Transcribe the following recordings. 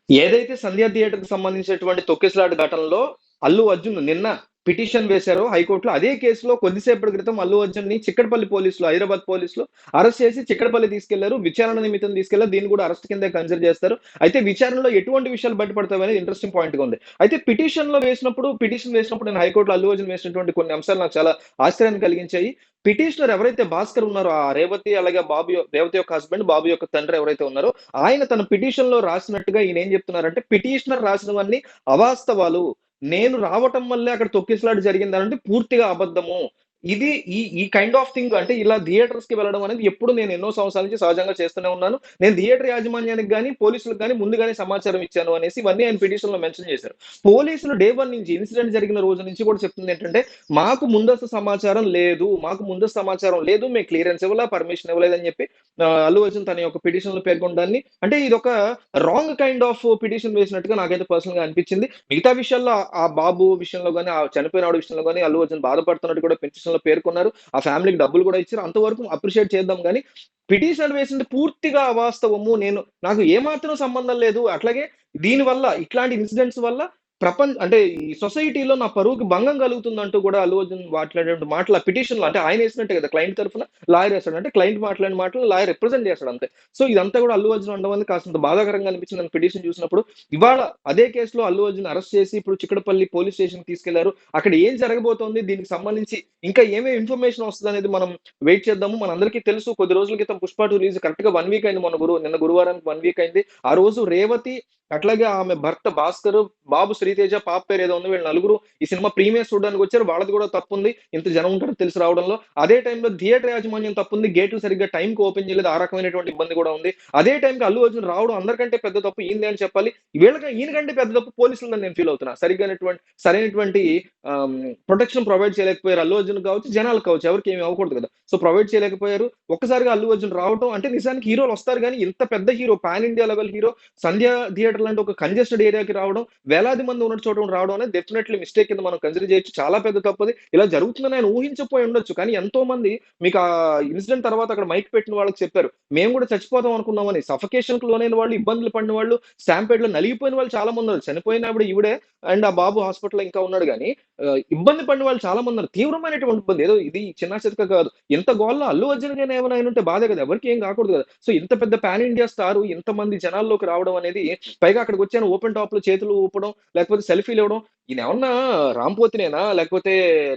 ఏదైతే సంధ్యా థియేటర్‌కి సంబంధించినటువంటి తొక్కిసలాట ఘటనలో అల్లు అర్జున్ నిన్న పిటిషన్ వేశారో హైకోర్ట్‌లో, అదే కేసులో కొద్దిసేపటి క్రితం అల్లు అర్జున్‌ని చిక్కడపల్లి పోలీసులు, హైదరాబాద్ పోలీసులు అరెస్ట్ చేసి చిక్కడపల్లి తీసుకెళ్లారు. విచారణ నిమిత్తం తీసుకెళ్లారు. దీన్ని కూడా అరెస్ట్ కిందే కన్సిడర్ చేస్తారు. అయితే విచారణలో ఎటువంటి విషయాలు బయటపడతాయనేది ఇంట్రెస్టింగ్ పాయింట్‌గా ఉంది. అయితే పిటిషన్ వేసినప్పుడు నేను హైకోర్ట్‌లో అల్లు అర్జున్ వేసినటువంటి కొన్ని అంశాలు నాకు చాలా ఆశ్చర్యాన్ని కలిగించాయి. పిటిషనర్ ఎవరైతే భాస్కర్ ఉన్నారో, ఆ రేవతి అలాగే రేవతి యొక్క హస్బెండ్, బాబు యొక్క తండ్రి ఎవరైతే ఉన్నారో, ఆయన తన పిటిషన్‌లో రాసినట్టుగా ఈయన ఏం చెప్తున్నారంటే, పిటిషనర్ రాసినవన్నీ అవాస్తవాలు. నేను రావటం వల్లే అక్కడ తొక్కిసలాట జరిగిందనంటే పూర్తిగా అబద్ధము. ఇది ఈ కైండ్ ఆఫ్ థింగ్ అంటే ఇలా థియేటర్స్‌కి వెళ్ళడం అనేది ఎప్పుడు నేను ఎన్నో సంవత్సరాల నుంచి సహజంగా చేస్తూనే ఉన్నాను. నేను థియేటర్ యాజమాన్యానికి గాని, పోలీసులకు గాని ముందుగానే సమాచారం ఇచ్చాను అనేసి ఇవన్నీ ఆయన పిటిషన్‌లో మెన్షన్ చేశారు. పోలీసులు డే 1 నుంచి ఇన్సిడెంట్ జరిగిన రోజు నుంచి కూడా చెప్తుందేంటంటే, మాకు ముందస్తు సమాచారం లేదు. మాకు ముందస్తు సమాచారం లేదు. మేము క్లియరెన్స్ ఇవ్వలా, పర్మిషన్ ఇవ్వలేదని చెప్పి అల్లు అర్జున్ తన యొక్క పిటిషన్‌లో పేర్కొనడాన్ని అంటే ఇదొక రాంగ్ కైండ్ ఆఫ్ పిటిషన్ వేసినట్టుగా నాకైతే పర్సనల్‌గా అనిపించింది. మిగతా విషయాల్లో ఆ బాబు విషయంలో గాని, ఆ చనిపోయినోడి విషయంలో గాని అల్లు అర్జున్ బాధపడుతున్నట్టు కూడా పిటిషన్‌లో పేర్కొన్నారు. ఆ ఫ్యామిలీకి డబ్బులు కూడా ఇచ్చారు. అంతవరకు అప్రిషియేట్ చేద్దాం గానీ, పిటిషన్ వేసింది పూర్తిగా అవాస్తవము. నాకు ఏమాత్రం సంబంధం లేదు. అట్లాగే దీనివల్ల ఇట్లాంటి ఇన్సిడెంట్స్ వల్ల అంటే ఈ సొసైటీలో నా పరువుకి భంగం కలుగుతుందంటూ కూడా అల్లు అర్జున్ మాట్లాడినటువంటి మాటలు ఆ పిటిషన్‌లో అంటే ఆయన ఏసినట్టే కదా! క్లయింట్ తరపున లాయర్ ఏస్తాడు. అంటే క్లయింట్ మాట్లాడిన మాటలు లాయర్ రిప్రజెంట్ చేస్తాడు అంతే. సో, ఇదంతా కూడా అల్లు అర్జున్ అనడం అనేది కాస్తంత బాధాకరంగా అనిపించింది నాకు పిటిషన్ చూసినప్పుడు. ఇవాళ అదే కేసులో అల్లు అర్జున్ అరెస్ట్ చేసి ఇప్పుడు చిక్కడపల్లి పోలీస్ స్టేషన్‌కి తీసుకెళ్లారు. అక్కడ ఏం జరగబోతోంది? దీనికి సంబంధించి ఇంకా ఏమేమి ఇన్ఫర్మేషన్ వస్తదనేది మనం వెయిట్ చేద్దాము. మనందరికీ తెలుసు కొద్ది రోజుల క్రితం 'పుష్ప 2' రిలీజ్ కరెక్ట్‌గా 1 వీక్ అయింది. నిన్న గురువారానికి 1 వీక్ అయింది. ఆ రోజు రేవతి అట్లాగే ఆమె భర్త భాస్కర్, బాబు శ్రీతేజ, పాప పేరేదో ఉంది. వీళ్ళు నలుగురు ఈ సినిమా ప్రీమియర్ చూడడానికొచ్చారు. వాళ్ళది కూడా తప్పుంది. ఇంత జనం ఉంటారో తెలిసి రావడంలో. అదే టైంలో థియేటర్ యాజమాన్యం తప్పుంది. గేట్లు సరిగ్గా టైంకి ఓపెన్ చేయలేదు. ఆ రకమైనటువంటి ఇబ్బంది కూడా ఉంది. అదే టైంకి అల్లు అర్జున్ రావడం అందరికంటే పెద్ద తప్పు ఈయనదే అని చెప్పాలి. ఈయనకంటే పెద్ద తప్పు పోలీసులదని నేను ఫీల్ అవుతున్నా. సరైనటువంటి ఆహ్, ప్రొటెక్షన్ ప్రొవైడ్ చేయలేకపోయారు. అల్లు అర్జున్ కావచ్చు, జనాలకు కావచ్చు. ఎవరికీ ఏమి అవ్వకూడదు కదా! సో, ప్రొవైడ్ చేయలేకపోయారు. ఒక్కసారిగా అల్లు అర్జున్ రావటం అంటే నిజానికి హీరోలొస్తారు గానీ, ఇంత పెద్ద hero pan India level hero Sandhya theatre లాంటి ఒక కంజెస్టెడ్ ఏరియాకి రావడం, వేలాది మంది ఉన్న చోట రావడం అనేది డెఫినైట్‌లీ మిస్టేక్ కింద మనం కన్సిడర్ చేయొచ్చు. చాలా పెద్ద తప్పది. ఇలా జరుగుతుందని ఆయన ఊహించకపోయి ఉండొచ్చు. కానీ ఎంతో మంది మీకు ఆ ఇన్సిడెంట్ తర్వాత అక్కడ మైక్ పెట్టిన వాళ్ళకి చెప్పారు. మేము కూడా చచ్చిపోదాం అనుకున్నామని. సఫకేషన్‌కి లోనైన వాళ్ళు, ఇబ్బందులు పడిన వాళ్ళు, స్టాంపేడ్‌లో నలిగిపోయిన వాళ్ళు చాలా మందున్నారు. చనిపోయిన ఆవిడ ఈవిడే అండ్ ఆ బాబు హాస్పిటల్‌లో ఇంకా ఉన్నాడు గానీ, ఇబ్బంది పడిన వాళ్ళు చాలా మందున్నారు. తీవ్రమైనటువంటి ఇబ్బంది. ఏదో ఇది చిన్నా చితక కాదు. ఇంత గోలలో అల్లు అర్జున్ గాని ఏమైనా అయ్యుంటే బాధే కదా! ఎవరికీ ఏం కాకూడదు కదా! సో, ఇంత పెద్ద పాన్ ఇండియా స్టారు ఇంతమంది జనాల్లోకి రావడం అనేది పైగా అక్కడికొచ్చాను ఓపెన్ టాప్‌లో చేతులు ఊపడం, లేకపోతే సెల్ఫీలివ్వడం. ఈయనేమన్నా రాంపోతినేనా? లేకపోతే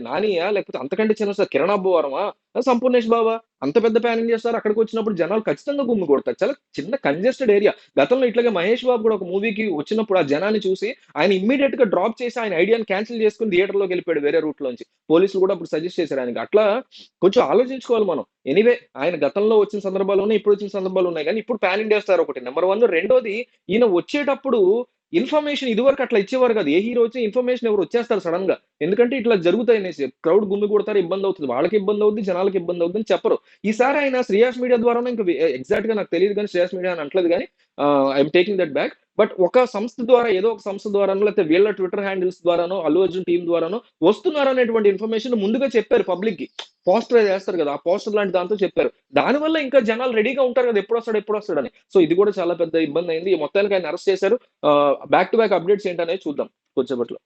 నానియా? లేకపోతే అంతకంటే చిన్న స్టార్ కిరణ్ అబ్బవరమా? సంపూర్ణేష్ బాబా? అంత పెద్ద పాన్ ఇండియా స్టార్ అక్కడికొచ్చినప్పుడు జనాలు ఖచ్చితంగా గుమిగూడతారు. చాలా చిన్న కంజెస్టెడ్ ఏరియా. గతంలో ఇట్లాగే మహేష్ బాబు కూడా ఒక మూవీకి వచ్చినప్పుడు ఆ జనాన్ని చూసి ఆయన ఇమ్మీడియేట్‌గా డ్రాప్ చేసి ఆయన ఐడియాని క్యాన్సెల్ చేసుకొని థియేటర్‌లోకెళ్ళిపోయాడు వేరే రూట్‌లోంచి. పోలీసులు కూడా అప్పుడు సజెస్ట్ చేశారు ఆయనకి. అట్లా కొంచెం ఆలోచించుకోవాలి మనం. ఎనీవే ఆయన గతంలో వచ్చిన సందర్భాలున్నాయి. ఇప్పుడొచ్చిన సందర్భాలున్నాయి గానీ, ఇప్పుడు పాన్ ఇండియా స్టార్ ఒకటి నంబర్ 1. రెండోది ఈయన వచ్చేటప్పుడు ఇన్ఫర్మేషన్ ఇదివరకు అట్లా ఇచ్చేవారు కాదు. ఏ హీరో వచ్చినా ఇన్ఫర్మేషన్ ఎవరో వచ్చేస్తారు సడెన్‌గా. ఎందుకంటే ఇట్లా జరుగుతాయనేసి. క్రౌడ్ గుమిగూడతారు, ఇబ్బందవుతది. వాళ్ళకి ఇబ్బందవుద్ది, జనాలకి ఇబ్బందవుద్దని చెప్పరు. ఈసారి ఆయన శ్రేయాస్ మీడియా ద్వారానో ఇంక ఎగ్జాక్ట్‌గా నాకు తెలీదు గానీ శ్రేయాస్ మీడియా అని అనట్లేదు గానీ I'm taking that back. But ఒక సంస్థ ద్వారా ఏదో ఒక సంస్థ ద్వారానో లేకపోతే వీళ్ళ ట్విట్టర్ హ్యాండిల్స్ ద్వారానో, అల్లు అర్జున్ టీమ్ ద్వారానో వస్తున్నారనేటువంటి ఇన్ఫర్మేషన్ ముందుగా చెప్పారు పబ్లిక్‌కి. పోస్టర్ చేస్తారు కదా! ఆ పోస్టర్ లాంటి దాంతో చెప్పారు. దానివల్ల ఇంకా జనాలు రెడీగా ఉంటారు కదా! ఎప్పుడొస్తాడు, ఎప్పుడొస్తాడని. సో, ఇది కూడా చాలా పెద్ద ఇబ్బందయింది. మొత్తానికి ఆయన్ని అరెస్ట్ చేశారు. బ్యాక్ టు బ్యాక్ అప్‌డేట్స్ ఏంటనేది చూద్దాం కొద్దిసేపట్లో.